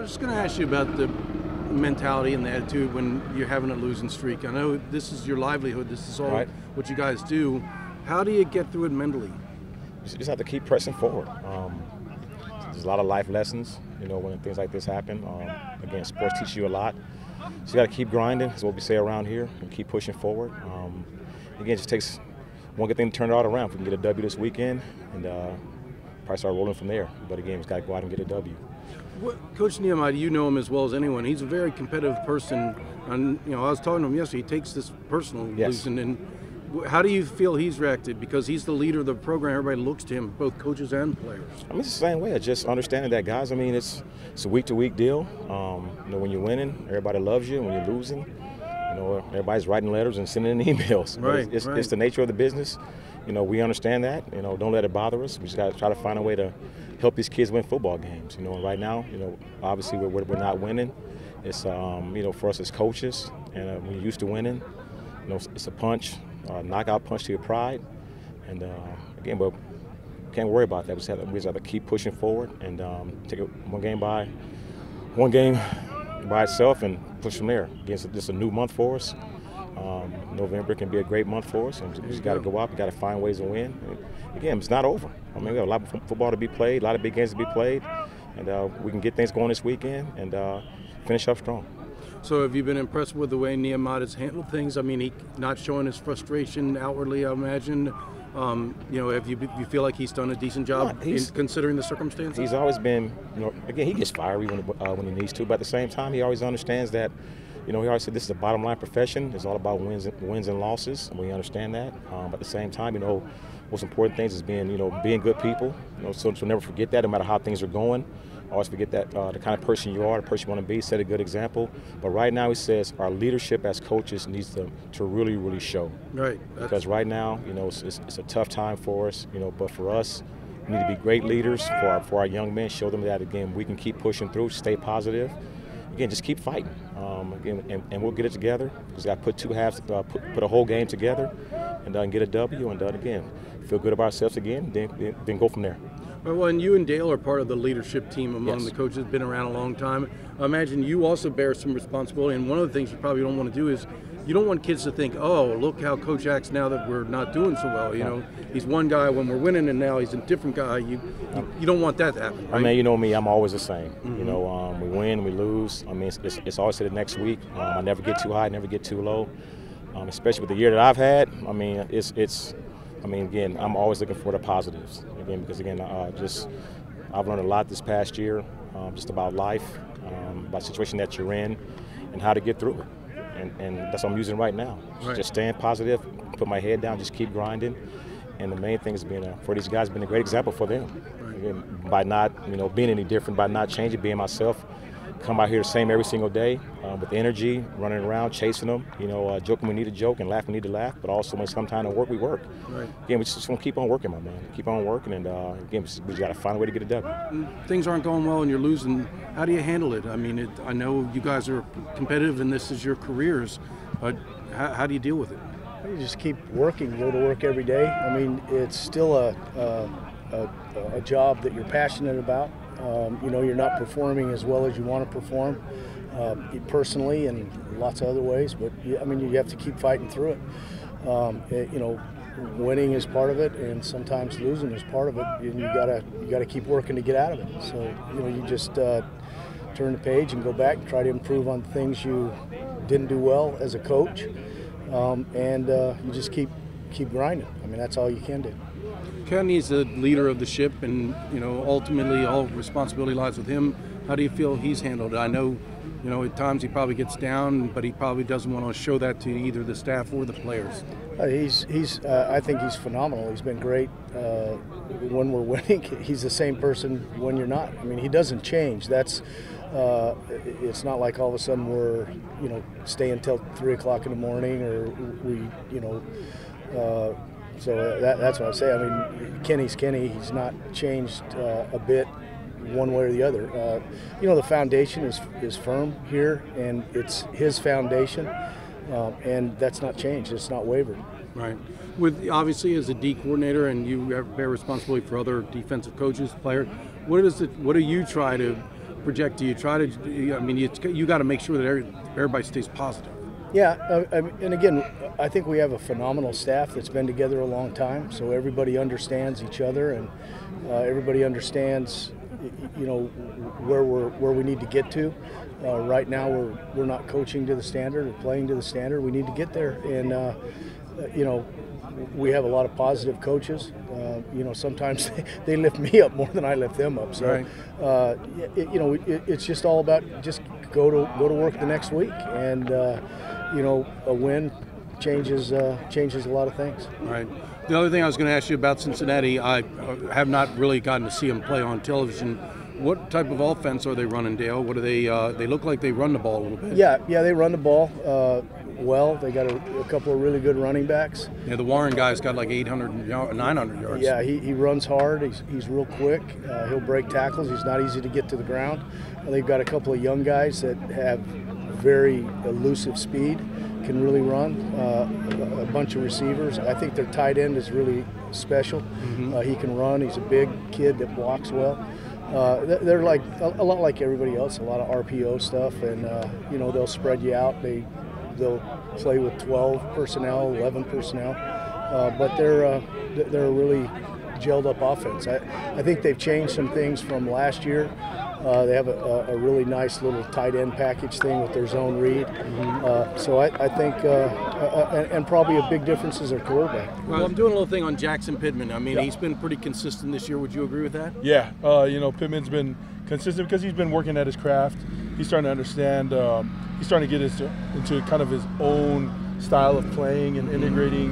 was just going to ask you about the mentality and the attitude when you're having a losing streak. I know this is your livelihood. This is all what you guys do. How do you get through it mentally? You just have to keep pressing forward. There's a lot of life lessons, when things like this happen. Again, sports teach you a lot. So you got to keep grinding, is what we say around here, and keep pushing forward. Again, it just takes one good thing to turn it all around. If we can get a W this weekend, and probably start rolling from there. But again, we've got to go out and get a W. Coach Nehemiah, you know him as well as anyone. He's a very competitive person. And I was talking to him yesterday. He takes this personal, losing. And how do you feel he's reacted? Because he's the leader of the program. Everybody looks to him, both coaches and players. It's the same way. Just understanding that, guys. It's a week-to-week deal. When you're winning, everybody loves you. When you're losing, everybody's writing letters and sending emails. Right. It's the nature of the business. We understand that. Don't let it bother us. We just got to try to find a way to help these kids win football games. And right now, obviously we're not winning. It's for us as coaches, and we're used to winning. It's a punch, knockout punch to your pride. And again, but can't worry about that. We just have to keep pushing forward and take it one game by itself and push from there. Again, it's a new month for us. November can be a great month for us, and we just got to go out. We got to find ways to win. And again, it's not over. We have a lot of football to be played, a lot of big games to be played, and we can get things going this weekend and finish up strong. So have you been impressed with the way Nehemiah has handled things? He not showing his frustration outwardly, I imagine. Have you feel like he's done a decent job considering the circumstances? He's always been, again, he gets fiery when he needs to, but at the same time, he always understands that. He always said this is a bottom line profession. It's all about wins and losses, and we understand that. But at the same time, most important things is being good people. So never forget that, no matter how things are going. Always forget that the kind of person you are, the person you want to be, set a good example. But right now, he says our leadership as coaches needs to really, really show. Right. Because right now, it's a tough time for us. But for us, we need to be great leaders for our young men. Show them that again we can keep pushing through, stay positive. Again, just keep fighting. And we'll get it together. Because got to put two halves, put a whole game together, and get a W. And again, feel good about ourselves again. Then go from there. Well, and you and Dale are part of the leadership team among the coaches. Been around a long time. I imagine you also bear some responsibility. And one of the things you probably don't want to do is you don't want kids to think, oh, look how Coach acts now that we're not doing so well. He's one guy when we're winning, and now he's a different guy. You don't want that to happen. Right? You know me. I'm always the same. Mm-hmm. We win, we lose. It's always to the next week. I never get too high, never get too low. Especially with the year that I've had. Again, I'm always looking for the positives. Because I've learned a lot this past year, just about life, about the situation that you're in, and how to get through it. And that's what I'm using right now. Right. Just staying positive, put my head down, just keep grinding. And the main thing is for these guys, being a great example for them. Right. Again, by not being any different, by not changing, being myself. Come out here the same every single day with energy, running around, chasing them, joking when we need to joke and laughing when we need to laugh, but also when it's come time to work, we work. Right. Again, we just want to keep on working, my man. Keep on working, and again, we got to find a way to get a W. Things aren't going well and you're losing. How do you handle it? I know you guys are competitive and this is your careers, but how do you deal with it? You just keep working, go to work every day. It's still a job that you're passionate about. You're not performing as well as you want to perform personally and lots of other ways, but you have to keep fighting through it. Winning is part of it, and sometimes losing is part of it, and you gotta keep working to get out of it. So you just turn the page and go back and try to improve on things you didn't do well as a coach, and you just keep grinding. That's all you can do. Kenny's the leader of the ship, and ultimately all responsibility lies with him. How do you feel he's handled it? I know, at times he probably gets down, but he probably doesn't want to show that to either the staff or the players. I think he's phenomenal. He's been great when we're winning. He's the same person when you're not. He doesn't change. It's not like all of a sudden we're staying until 3 o'clock in the morning, or we So that's what I say. Kenny's Kenny. He's not changed a bit one way or the other. The foundation is firm here, and it's his foundation, and that's not changed. It's not wavered. Right. Obviously, as a D coordinator, and you bear responsibility for other defensive coaches, players, what do you try to project do you try to? I mean, you got to make sure that everybody stays positive. Yeah, and again, I think we have a phenomenal staff that's been together a long time, so everybody understands each other, and everybody understands, you know, where we need to get to. Right now, we're not coaching to the standard or playing to the standard. We need to get there, and you know, we have a lot of positive coaches. You know, sometimes they lift me up more than I lift them up. So, right. You know, it's just all about just go to work the next week, and you know, a win changes a lot of things. Right. The other thing I was going to ask you about Cincinnati, I have not really gotten to see them play on television. What type of offense are they running, Dale? What do they look like they run the ball a little bit? Yeah, they run the ball well. They got a couple of really good running backs. Yeah, the Warren guy's got like 900 yards. Yeah, he runs hard. He's real quick. He'll break tackles. He's not easy to get to the ground. They've got a couple of young guys that have very elusive speed, can really run. A bunch of receivers. I think their tight end is really special. Mm-hmm. He can run. He's a big kid that blocks well. They're like a lot like everybody else, a lot of RPO stuff, and you know, they'll spread you out. They'll play with 12 personnel, 11 personnel, but they're a really gelled up offense. I think they've changed some things from last year. They have a really nice little tight end package thing with their zone read. Mm-hmm. So I think, and probably a big difference is their quarterback. Well, I'm doing a little thing on Jackson Pittman. I mean, He's been pretty consistent this year. Would you agree with that? Yeah. You know, Pittman's been consistent because he's been working at his craft. He's starting to understand. He's starting to get into kind of his own style of playing and integrating,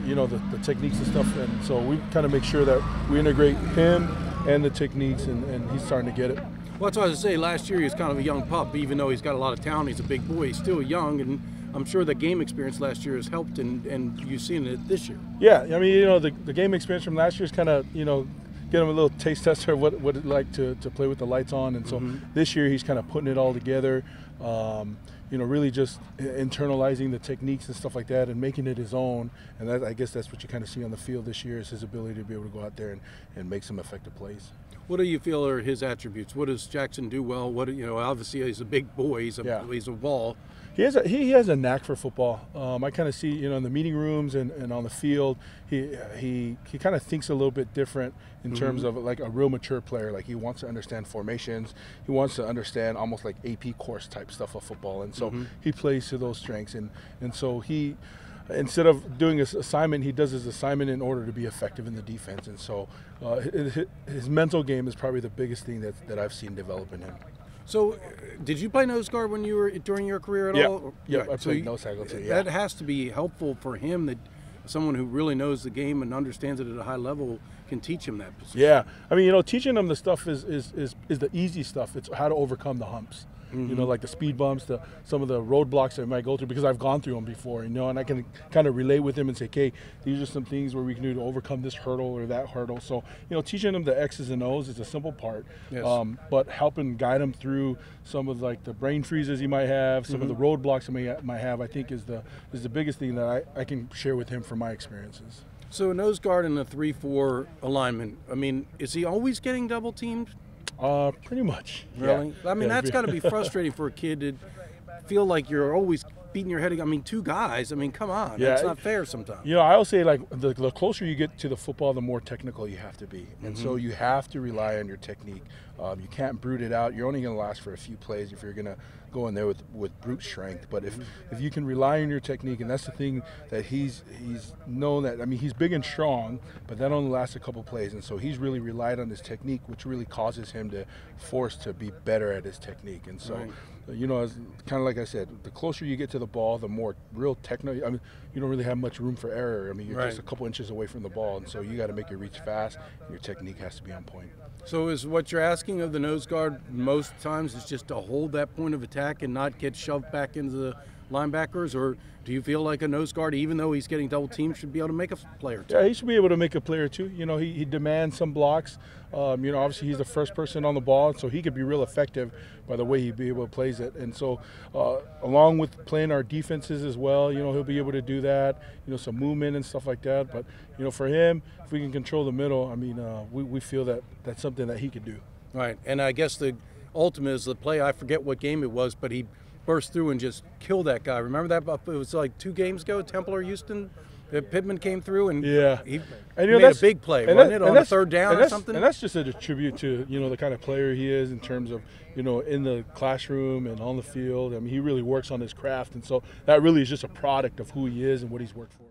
you know, the techniques and stuff. And so we kind of make sure that we integrate him and the techniques, and he's starting to get it. Well, that's what I was going to say. Last year he was kind of a young pup. Even though he's got a lot of talent, he's a big boy. He's still young, and I'm sure the game experience last year has helped, and you've seen it this year. Yeah, I mean, you know, the game experience from last year is kind of, you know, get him a little taste tester of what it's like to play with the lights on. And so this year he's kind of putting it all together, you know, really just internalizing the techniques and stuff like that and making it his own. And that, I guess that's what you kind of see on the field this year, is his ability to be able to go out there and make some effective plays. What do you feel are his attributes? What does Jackson do well? What, you know, obviously he's a big boy. He's a ball. He has a knack for football. I kind of see, you know, in the meeting rooms and on the field, he kind of thinks a little bit different in terms of like a real mature player. Like, he wants to understand formations. He wants to understand almost like AP course type stuff of football. And so he plays to those strengths. And so he, instead of doing his assignment, he does his assignment in order to be effective in the defense. And so his mental game is probably the biggest thing that I've seen develop in him. So, did you play nose guard when you were during your career at all? Yeah, I played nose tackle too. Yeah. That has to be helpful for him, that someone who really knows the game and understands it at a high level can teach him that position. Yeah, I mean, you know, teaching them the stuff is the easy stuff. It's how to overcome the humps. You know, like the speed bumps, some of the roadblocks that I might go through, because I've gone through them before, you know, and I can kind of relate with him and say, okay, these are some things where we can do to overcome this hurdle or that hurdle. So, you know, teaching them the X's and O's is a simple part, but helping guide them through some of like the brain freezes he might have, some of the roadblocks he might have, I think is the biggest thing that I can share with him from my experiences. So a nose guard in a 3-4 alignment, I mean, is he always getting double teamed? Pretty much. Really? Yeah. I mean, that's got to be frustrating for a kid to feel like you're always beating your head. I mean, two guys. I mean, come on. Yeah, it's not fair sometimes. You know, I always say, like, the closer you get to the football, the more technical you have to be. And so you have to rely on your technique. You can't brute it out. You're only going to last for a few plays if you're going to go in there with brute strength. But if you can rely on your technique, and that's the thing that he's known that, I mean, he's big and strong, but that only lasts a couple plays. And so he's really relied on his technique, which really causes him to force to be better at his technique. And so, you know, as kind of like I said, the closer you get to the ball, the more real technical. I mean, you don't really have much room for error. I mean, you're just a couple inches away from the ball, and so you got to make your reach fast. And your technique has to be on point. So is what you're asking of the nose guard most times is just to hold that point of attack and not get shoved back into the linebackers? Or do you feel like a nose guard, even though he's getting double teamed, should be able to make a play or two? Yeah, he should be able to make a play or two. You know, he demands some blocks. You know, obviously he's the first person on the ball, so he could be real effective by the way he'd be able to play it. And so along with playing our defenses as well, you know, he'll be able to do that, you know, some movement and stuff like that. But, you know, for him, if we can control the middle, I mean, we feel that that's something that he could do. Right, and I guess the ultimate is the play. I forget what game it was, but he burst through and just killed that guy. Remember that? It was like 2 games ago, Temple or Houston. Pittman came through and he made a big play, wasn't it, on a 3rd down or something? And that's just a tribute to, the kind of player he is in terms of, in the classroom and on the field. I mean, he really works on his craft, and so that really is just a product of who he is and what he's worked for.